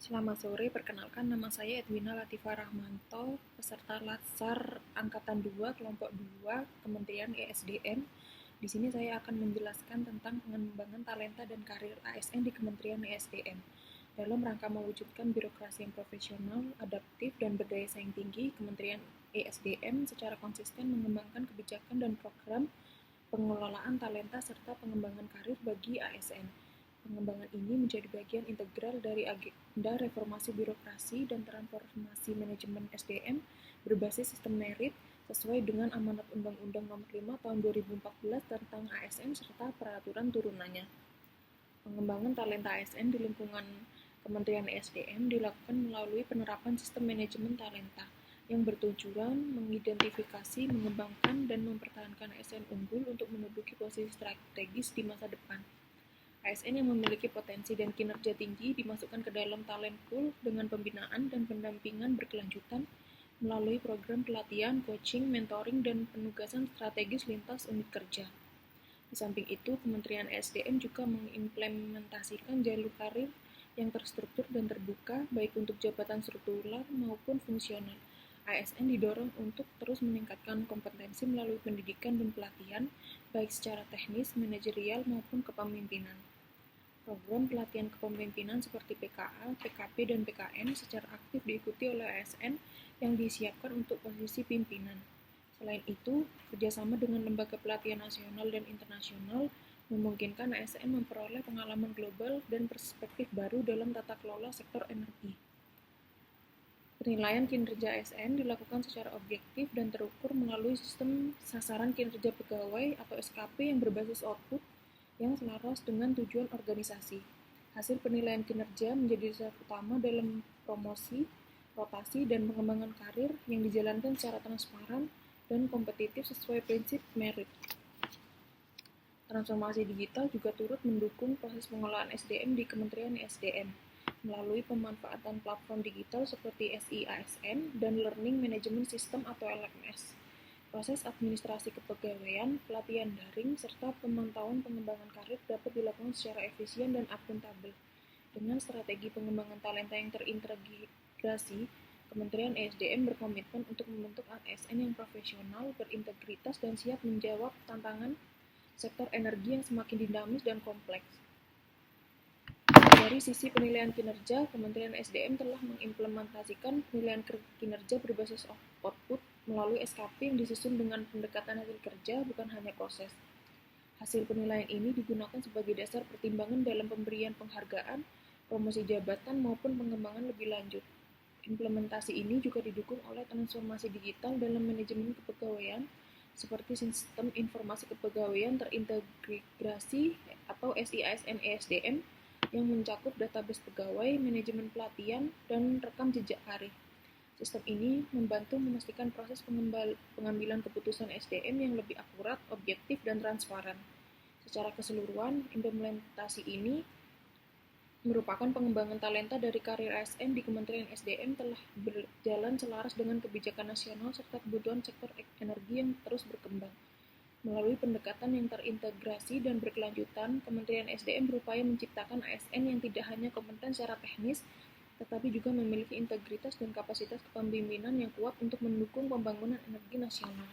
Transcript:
Selamat sore, perkenalkan nama saya Edwina Latifah Rahmanto, peserta Latsar Angkatan 2, Kelompok 2, Kementerian ESDM. Di sini saya akan menjelaskan tentang pengembangan talenta dan karir ASN di Kementerian ESDM. Dalam rangka mewujudkan birokrasi yang profesional, adaptif, dan berdaya saing tinggi, Kementerian ESDM secara konsisten mengembangkan kebijakan dan program pengelolaan talenta serta pengembangan karir bagi ASN. Pengembangan ini menjadi bagian integral dari agenda reformasi birokrasi dan transformasi manajemen SDM berbasis sistem merit sesuai dengan amanat Undang-Undang Nomor 5 Tahun 2014 tentang ASN serta peraturan turunannya. Pengembangan talenta ASN di lingkungan Kementerian SDM dilakukan melalui penerapan sistem manajemen talenta yang bertujuan mengidentifikasi, mengembangkan, dan mempertahankan ASN unggul untuk menduduki posisi strategis di masa depan. ASN yang memiliki potensi dan kinerja tinggi dimasukkan ke dalam talent pool dengan pembinaan dan pendampingan berkelanjutan melalui program pelatihan, coaching, mentoring, dan penugasan strategis lintas unit kerja. Di samping itu, Kementerian SDM juga mengimplementasikan jalur karir yang terstruktur dan terbuka, baik untuk jabatan struktural maupun fungsional. ASN didorong untuk terus meningkatkan kompetensi melalui pendidikan dan pelatihan, baik secara teknis, manajerial, maupun kepemimpinan. Program pelatihan kepemimpinan seperti PKA, PKP, dan PKN secara aktif diikuti oleh ASN yang disiapkan untuk posisi pimpinan. Selain itu, kerjasama dengan lembaga pelatihan nasional dan internasional memungkinkan ASN memperoleh pengalaman global dan perspektif baru dalam tata kelola sektor energi. Penilaian kinerja ASN dilakukan secara objektif dan terukur melalui sistem sasaran kinerja pegawai atau SKP yang berbasis output yang selaras dengan tujuan organisasi. Hasil penilaian kinerja menjadi dasar utama dalam promosi, rotasi, dan pengembangan karir yang dijalankan secara transparan dan kompetitif sesuai prinsip merit. Transformasi digital juga turut mendukung proses pengolahan SDM di Kementerian SDM melalui pemanfaatan platform digital seperti SIASN dan Learning Management System atau LMS. Proses administrasi kepegawaian, pelatihan daring, serta pemantauan pengembangan karir dapat dilakukan secara efisien dan akuntabel. Dengan strategi pengembangan talenta yang terintegrasi, Kementerian ESDM berkomitmen untuk membentuk ASN yang profesional, berintegritas, dan siap menjawab tantangan sektor energi yang semakin dinamis dan kompleks. Dari sisi penilaian kinerja, Kementerian SDM telah mengimplementasikan penilaian kinerja berbasis output melalui SKP yang disusun dengan pendekatan hasil kerja, bukan hanya proses. Hasil penilaian ini digunakan sebagai dasar pertimbangan dalam pemberian penghargaan, promosi jabatan, maupun pengembangan lebih lanjut. Implementasi ini juga didukung oleh transformasi digital dalam manajemen kepegawaian, seperti sistem informasi kepegawaian terintegrasi atau SIASN ESDM yang mencakup database pegawai, manajemen pelatihan, dan rekam jejak karir. Sistem ini membantu memastikan proses pengambilan keputusan SDM yang lebih akurat, objektif, dan transparan. Secara keseluruhan, implementasi ini merupakan pengembangan talenta dari karir ASN di Kementerian SDM telah berjalan selaras dengan kebijakan nasional serta kebutuhan sektor energi yang terus berkembang. Melalui pendekatan yang terintegrasi dan berkelanjutan, Kementerian SDM berupaya menciptakan ASN yang tidak hanya kompeten secara teknis, tetapi juga memiliki integritas dan kapasitas kepemimpinan yang kuat untuk mendukung pembangunan energi nasional.